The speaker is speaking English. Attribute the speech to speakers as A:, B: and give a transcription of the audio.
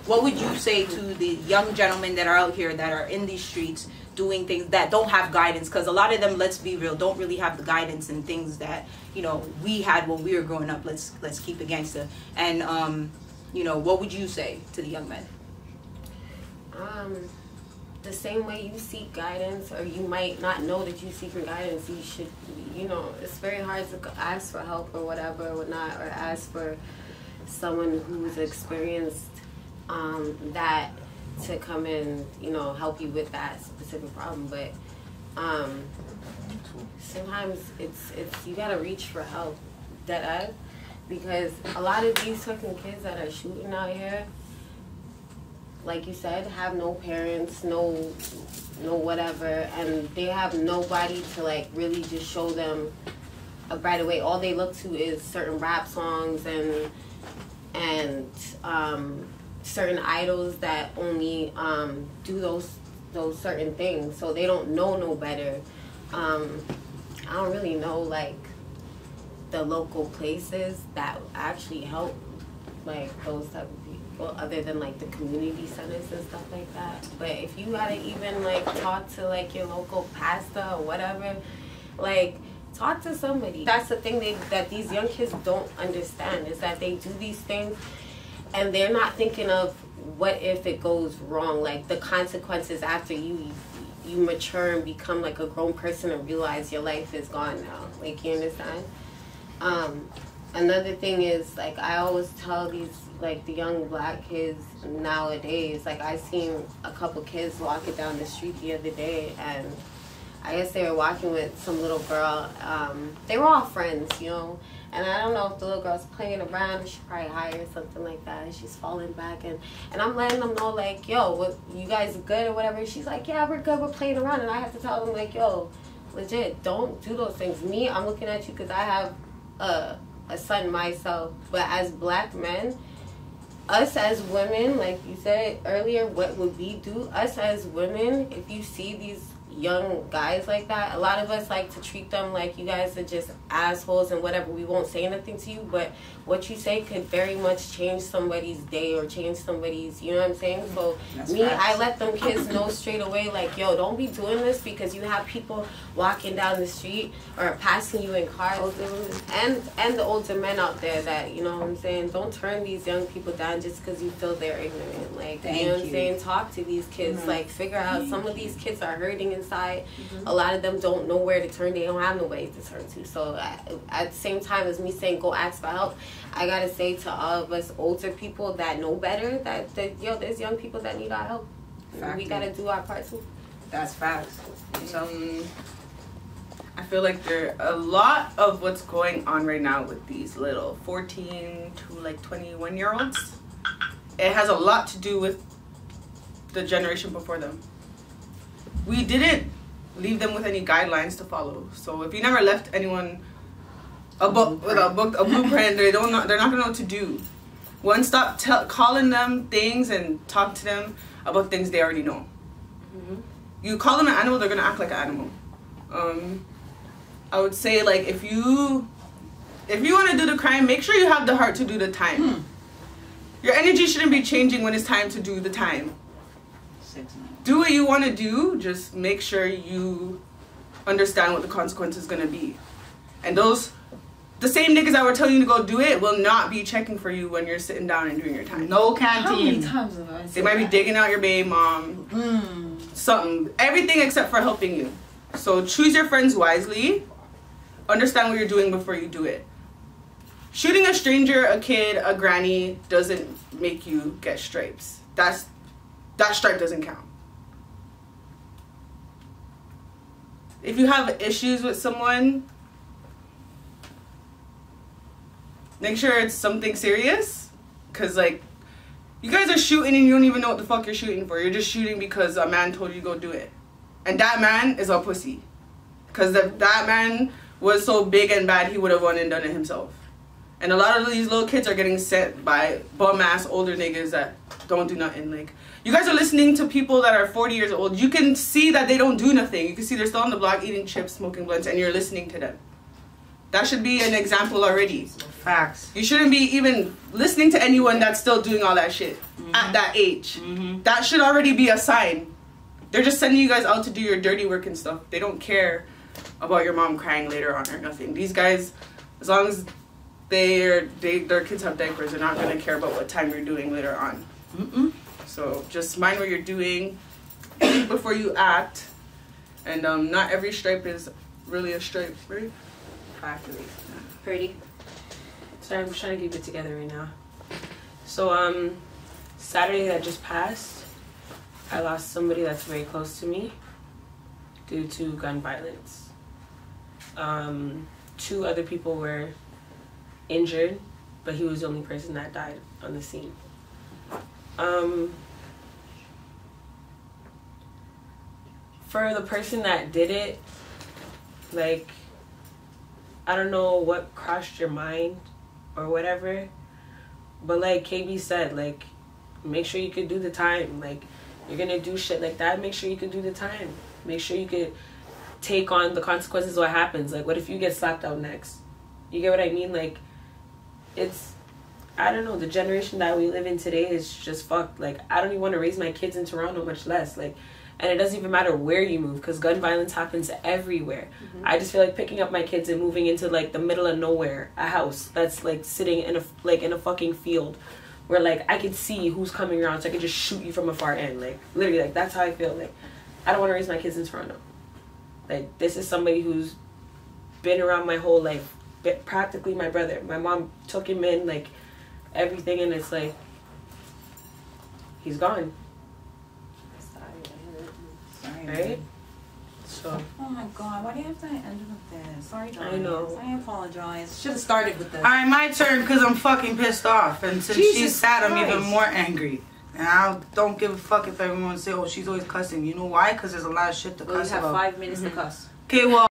A: what would you say to the young gentlemen that are out here that are in these streets doing things that don't have guidance? Because a lot of them, let's be real, don't really have the guidance and things that, you know, we had when we were growing up. Let's keep it gangster. And you know, what would you say to the young men?
B: The same way you seek guidance, or you might not know that you're seeking guidance, you should, you know, it's very hard to ask for help or whatever or not, or ask for someone who's experienced that to come in, you know, help you with that specific problem. But sometimes it's you gotta reach for help, because a lot of these fucking kids that are shooting out here, like you said, have no parents, no whatever, and they have nobody to like really just show them a brighter way. All they look to is certain rap songs and certain idols that only do those certain things, so they don't know no better. I don't really know like the local places that actually help like those type of people, other than like the community centers and stuff like that. But if you gotta even like talk to like your local pastor or whatever, like talk to somebody. That's the thing that these young kids don't understand, is that they do these things and they're not thinking of what if it goes wrong, like the consequences after you mature and become like a grown person and realize your life is gone now. Like, you understand? Another thing is, like, I always tell these, like, the young black kids nowadays, like, I seen a couple kids walking down the street the other day, and I guess they were walking with some little girl. They were all friends, you know, and I don't know if the little girl's playing around, she's probably high or something like that, and she's falling back, and I'm letting them know, like, yo, what, you guys good or whatever? She's like, yeah, we're good, we're playing around, and I have to tell them, like, yo, legit, don't do those things. Me, I'm looking at you because I have a son myself, but as black men, us as women, like you said earlier, what would we do? Us as women, if you see these young guys like that, a lot of us like to treat them like you guys are just assholes and whatever. We won't say anything to you, but what you say could very much change somebody's day or change somebody's, you know what I'm saying? So that's me, facts. I let them kids know straight away, like, yo, don't be doing this because you have people walking down the street or passing you in cars, and the older men out there that, you know what I'm saying, don't turn these young people down just because you feel they're ignorant. Like, you know what I'm saying? Talk to these kids, like, figure out, some of these kids are hurting inside. A lot of them don't know where to turn. They don't have no way to turn to. So at the same time as me saying go ask for help, I gotta say to all of us older people that know better that yo, there's young people that need our help. We gotta do our part too.
A: That's facts. So
C: I feel like there a lot of what's going on right now with these little 14 to like 21-year-olds. It has a lot to do with the generation before them. We didn't leave them with any guidelines to follow. So if you never left anyone a blueprint, they're not gonna know what to do. One, stop calling them things and talk to them about things they already know. You call them an animal, they're gonna act like an animal. I would say, like, if you want to do the crime, make sure you have the heart to do the time. Your energy shouldn't be changing when it's time to do the time. Do what you want to do, just make sure you understand what the consequence is going to be. And the same niggas that were telling you to go do it will not be checking for you when you're sitting down and doing your time.
D: No canteen.
A: How many times have I said
C: They might be digging out your baby mom. Something. Everything except for helping you. So choose your friends wisely. Understand what you're doing before you do it. Shooting a stranger, a kid, a granny doesn't make you get stripes. That stripe doesn't count. If you have issues with someone, make sure it's something serious. Because, like, you guys are shooting and you don't even know what the fuck you're shooting for. You're just shooting because a man told you to go do it. And that man is a pussy. Because that man was so big and bad, he would have won and done it himself. And a lot of these little kids are getting sent by bum-ass older niggas that don't do nothing. Like, you guys are listening to people that are 40 years old. You can see that they don't do nothing. You can see they're still on the block eating chips, smoking blunts, and you're listening to them. That should be an example already.
D: Facts.
C: You shouldn't be even listening to anyone that's still doing all that shit at that age. That should already be a sign. They're just sending you guys out to do your dirty work and stuff. They don't care about your mom crying later on or nothing. These guys, as long as their kids have diapers, they're not going to care about what time you're doing later on. So just mind what you're doing before you act. And not every stripe is really a stripe, right?
A: Factory.
B: Pretty.
E: Sorry, I'm just trying to keep it together right now. So, Saturday that just passed, I lost somebody that's very close to me due to gun violence. 2 other people were injured, but he was the only person that died on the scene. For the person that did it, like, I don't know what crossed your mind or whatever, but like KB said, like, make sure you could do the time. Like, you're gonna do shit like that, make sure you could do the time. Make sure you could take on the consequences of what happens. Like, what if you get slapped out next? You get what I mean? Like, it's, I don't know, the generation that we live in today is just fucked. Like, I don't even want to raise my kids in Toronto, much less. Like, and it doesn't even matter where you move, because gun violence happens everywhere. I just feel like picking up my kids and moving into like the middle of nowhere, a house that's like sitting in a fucking field, where like I could see who's coming around, so I could just shoot you from a far end. Like, literally, like, that's how I feel. Like, I don't want to raise my kids in Toronto. Like, this is somebody who's been around my whole life, practically my brother. My mom took him in, like, everything, and it's like, he's gone. Right? So.
A: Oh my god, why do you have to end with this? Sorry, guys.
E: I know.
A: I apologize. Should have started with this.
D: Alright, my turn, because I'm fucking pissed off. And since she's sad, I'm even more angry. And I don't give a fuck if everyone say, oh, she's always cussing. You know why? Because there's a lot of shit to cuss
A: You have
D: about.
A: 5 minutes to cuss.
D: Okay, well.